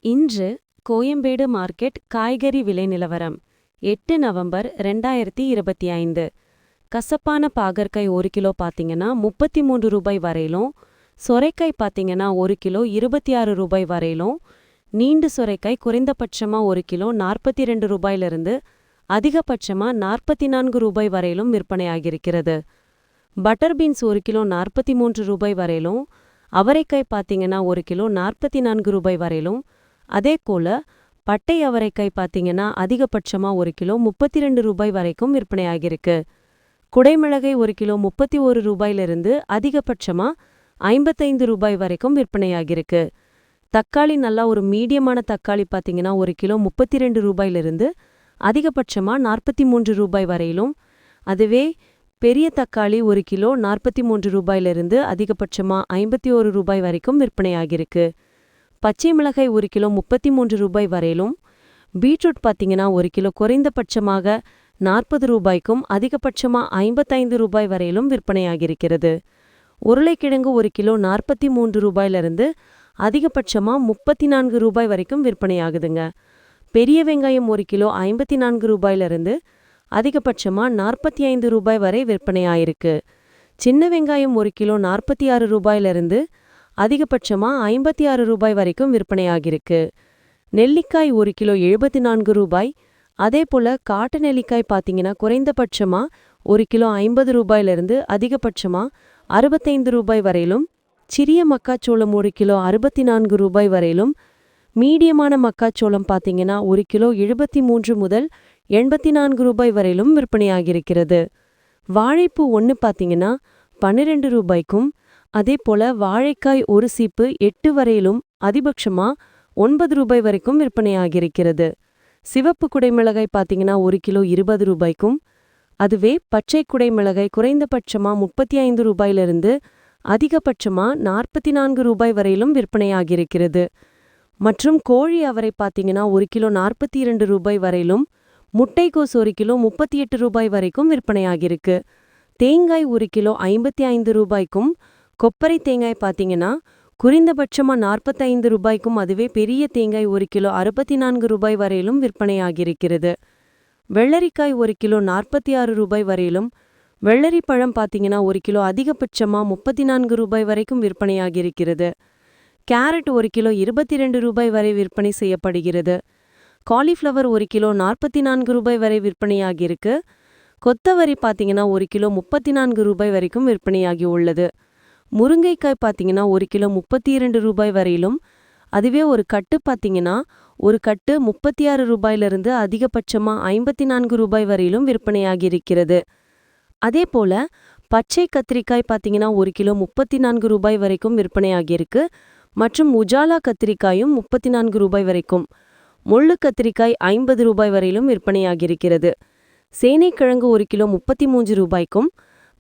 இன்று கோயம்பேடு மார்க்கெட் காய்கறி விலை நிலவரம் 8 நவம்பர் 2025. கசப்பான பாகற்காய் 1 கிலோ பார்த்தீங்கன்னா 33 ரூபாய் வரையிலும், சொரைக்காய் பார்த்தீங்கன்னா 1 கிலோ 26 ரூபாய் வரையிலும், நீண்டு சொரைக்காய் குறைந்தபட்சமா 1 கிலோ 42 ரூபாயிலிருந்து அதிகபட்சமா 44 ரூபாய் வரையிலும் விற்பனையாகியிருக்கிறது. பட்டர் பீன்ஸ் 1 கிலோ 43 ரூபாய் வரையிலும், அவரைக்காய் பார்த்தீங்கன்னா 1 கிலோ 44 ரூபாய் வரையிலும், அதே போல பட்டை அவரைக்காய் பார்த்தீங்கன்னா அதிகபட்சமா 1 கிலோ 32 ரூபாய் வரைக்கும் விற்பனையாகிருக்கு. குடைமிளகை 1 கிலோ 31 ரூபாயிலிருந்து அதிகபட்சமா 55 ரூபாய் வரைக்கும் விற்பனையாகிருக்கு. தக்காளி நல்லா ஒரு மீடியமான தக்காளி பார்த்தீங்கன்னா 1 கிலோ 32 ரூபாயிலிருந்து அதிகபட்சமா 43 ரூபாய் வரையிலும், அதுவே பெரிய தக்காளி 1 கிலோ 43 ரூபாயிலிருந்து அதிகபட்சமா 51 ரூபாய் வரைக்கும் விற்பனையாகிருக்கு. பச்சை மிளகாய் 1 கிலோ 33 ரூபாய் வரையிலும், பீட்ரூட் பார்த்தீங்கன்னா 1 கிலோ குறைந்தபட்சமாக 40 ரூபாய்க்கும் அதிகபட்சமா 55 ரூபாய் வரையிலும் விற்பனையாகியிருக்கிறது. உருளைக்கிழங்கு 1 கிலோ 43 ரூபாயிலிருந்து அதிகபட்சமா 34 ரூபாய் வரைக்கும் விற்பனையாகுதுங்க. பெரிய வெங்காயம் 1 கிலோ 54 ரூபாயிலிருந்து அதிகபட்சமா 45 ரூபாய் வரை விற்பனையாயிருக்கு. சின்ன வெங்காயம் 1 கிலோ 46 ரூபாயிலிருந்து அதிகபட்சமா 56 ரூபாய் வரைக்கும் விற்பனையாகிருக்கு. நெல்லிக்காய் 1 கிலோ 74 ரூபாய், அதே போல காட்டு நெல்லிக்காய் பார்த்தீங்கன்னா குறைந்தபட்சமா 1 கிலோ 50 ரூபாயிலிருந்து அதிகபட்சமா 65 ரூபாய் வரையிலும், சிறிய மக்காச்சோளம் 1 கிலோ 64 ரூபாய் வரையிலும், மீடியமான மக்காச்சோளம் பார்த்தீங்கன்னா 1 கிலோ 73 முதல் 84 ரூபாய் வரையிலும் விற்பனையாகியிருக்கிறது. வாழைப்பூ 1 பார்த்தீங்கன்னா 12 ரூபாய்க்கும், அதே போல வாழைக்காய் 1 சீப்பு 8 வரையிலும் அதிகபட்சமா 9 ரூபாய் வரைக்கும் விற்பனையாகியிருக்கிறது. சிவப்பு குடைமிளகாய் பார்த்தீங்கன்னா 1 கிலோ 20 ரூபாய்க்கும், அதுவே பச்சை குடைமிளகாய் குறைந்தபட்சமா 35 ரூபாயிலிருந்து அதிகபட்சமா 44 ரூபாய் வரையிலும் விற்பனையாகியிருக்கிறது. மற்றும் கோழி அவரை பார்த்தீங்கன்னா 1 கிலோ 42 ரூபாய் வரையிலும், முட்டைக்கோஸ் 1 கிலோ 38 ரூபாய் வரைக்கும் விற்பனையாகிருக்கு. தேங்காய் 1 கிலோ 55 ரூபாய்க்கும், கொப்பரை தேங்காய் பார்த்தீங்கன்னா குறைந்தபட்சமா 45 ரூபாய்க்கும், அதுவே பெரிய தேங்காய் 1 கிலோ 64 ரூபாய் வரையிலும் விற்பனையாகியிருக்கிறது. வெள்ளரிக்காய் 1 கிலோ 46 ரூபாய் வரையிலும், வெள்ளரி பழம் பார்த்தீங்கன்னா 1 கிலோ அதிகபட்சமா 34 ரூபாய் வரைக்கும் விற்பனையாகியிருக்கிறது. கேரட் 1 கிலோ 22 ரூபாய் வரை விற்பனை செய்யப்படுகிறது. காலிஃப்ளவர் 1 கிலோ 44 ரூபாய் வரை விற்பனையாகியிருக்கு. கொத்தவரி பார்த்தீங்கன்னா 1 கிலோ 34 ரூபாய் வரைக்கும் விற்பனையாகி உள்ளது. முருங்கைக்காய் பார்த்தீங்கன்னா 1 கிலோ 32 ரூபாய் வரையிலும், அதுவே ஒரு கட்டு பார்த்தீங்கன்னா ஒரு கட்டு 36 ரூபாயிலிருந்து அதிகபட்சமா 54 ரூபாய் வரையிலும் விற்பனையாகியிருக்கிறது. அதே போல பச்சை கத்திரிக்காய் பார்த்தீங்கன்னா 1 கிலோ 34 ரூபாய் வரைக்கும் விற்பனையாகியிருக்கு. மற்றும் உஜாலா கத்திரிக்காயும் 34 ரூபாய் வரைக்கும், முள்ளு கத்திரிக்காய் 50 ரூபாய் வரையிலும் விற்பனையாகியிருக்கிறது. சேனைக்கிழங்கு 1 கிலோ 33 ரூபாய்க்கும்,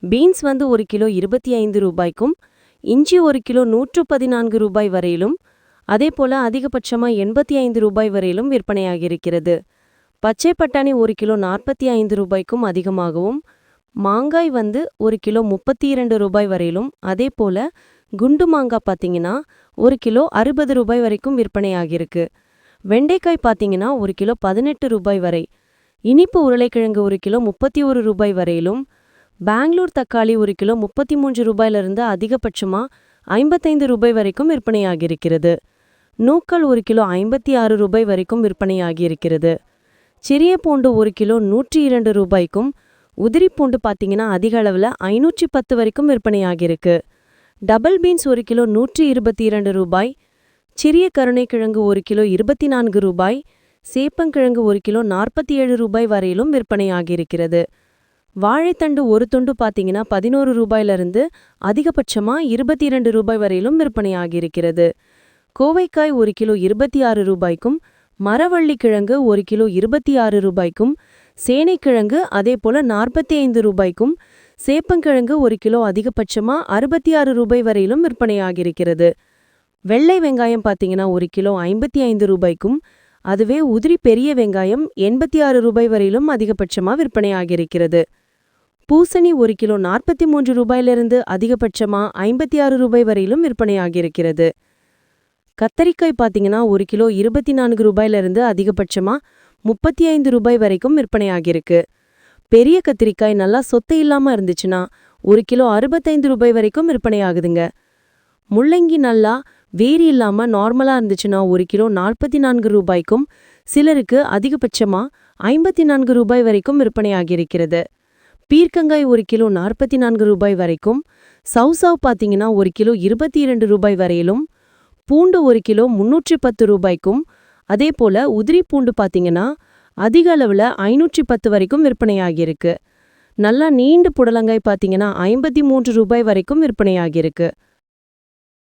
பீன்ஸ் 1 கிலோ 25 ரூபாய்க்கும், இஞ்சி 1 கிலோ 114 ரூபாய் வரையிலும், அதே போல அதிகபட்சமா 85 ரூபாய் வரையிலும் விற்பனையாகியிருக்கிறது. பச்சை பட்டாணி 1 கிலோ 45 ரூபாய்க்கும் அதிகமாகவும், மாங்காய் 1 கிலோ 32 ரூபாய் வரையிலும், அதே போல குண்டு மாங்காய் பார்த்தீங்கன்னா 1 கிலோ 60 ரூபாய் வரைக்கும் விற்பனையாகிருக்கு. வெண்டைக்காய் பார்த்தீங்கன்னா 1 கிலோ 18 ரூபாய் வரை, இனிப்பு உருளைக்கிழங்கு 1 கிலோ 31 ரூபாய் வரையிலும், பெங்களூர் தக்காளி 1 கிலோ 33 ரூபாயிலிருந்து அதிகபட்சமா 55 ரூபாய் வரைக்கும் விற்பனையாகியிருக்கிறது. நூக்கல் 1 கிலோ 56 ரூபாய் வரைக்கும் விற்பனையாகியிருக்கிறது. சிறிய பூண்டு 1 கிலோ 102 ரூபாய்க்கும், உதிரி பூண்டு பார்த்தீங்கன்னா அதிக அளவில் 510 வரைக்கும் விற்பனையாகியிருக்கு. டபுள் பீன்ஸ் 1 கிலோ 122 ரூபாய், சிறிய கருணைக்கிழங்கு 1 கிலோ 24 ரூபாய், சேப்பங்கிழங்கு 1 கிலோ 47 ரூபாய் வரையிலும் விற்பனையாகியிருக்கிறது. வாழைத்தண்டு ஒரு துண்டு பார்த்தீங்கன்னா 11 ரூபாயிலிருந்து அதிகபட்சமா 22 ரூபாய் வரையிலும் விற்பனையாகியிருக்கிறது. கோவைக்காய் 1 கிலோ 26 ரூபாய்க்கும், மரவள்ளி கிழங்கு 1 கிலோ 26 ரூபாய்க்கும், சேனைக்கிழங்கு அதே போல 45 ரூபாய்க்கும், சேப்பங்கிழங்கு 1 கிலோ அதிகபட்சமா 66 ரூபாய் வரையிலும் விற்பனையாகியிருக்கிறது. வெள்ளை வெங்காயம் பார்த்தீங்கன்னா 1 கிலோ 55 ரூபாய்க்கும், அதுவே உதிரி பெரிய வெங்காயம் 86 ரூபாய் வரையிலும் அதிகபட்சமா விற்பனையாகியிருக்கிறது. பூசணி 1 கிலோ 43 ரூபாயிலிருந்து அதிகபட்சமா 56 ரூபாய் வரையிலும் விற்பனையாகியிருக்கிறது. கத்தரிக்காய் பார்த்தீங்கன்னா 1 கிலோ 24 ரூபாயிலிருந்து அதிகபட்சமா 35 ரூபாய் வரைக்கும் விற்பனையாகிருக்கு. பெரிய கத்திரிக்காய் நல்லா சொத்தை இல்லாம இருந்துச்சுன்னா 1 கிலோ 65 ரூபாய் வரைக்கும் விற்பனையாகுதுங்க. முள்ளங்கி நல்லா வேரி இல்லாம நார்மலா இருந்துச்சுன்னா 1 கிலோ 44 ரூபாய்க்கும், சிலருக்கு அதிகபட்சமா 54 ரூபாய் வரைக்கும் விற்பனையாகியிருக்கிறது. பீர்க்கங்காய் 1 கிலோ 44 ரூபாய் வரைக்கும், சவுசவ் பார்த்தீங்கன்னா 1 கிலோ 22 ரூபாய் வரையிலும், பூண்டு 1 கிலோ 310 ரூபாய்க்கும், அதே போல உதிரி பூண்டு பார்த்தீங்கன்னா அதிக அளவுல 510 வரைக்கும் விற்பனையாகியிருக்கு. நல்லா நீண்டு புடலங்காய் பார்த்தீங்கன்னா 53 ரூபாய் வரைக்கும் விற்பனையாகியிருக்கு.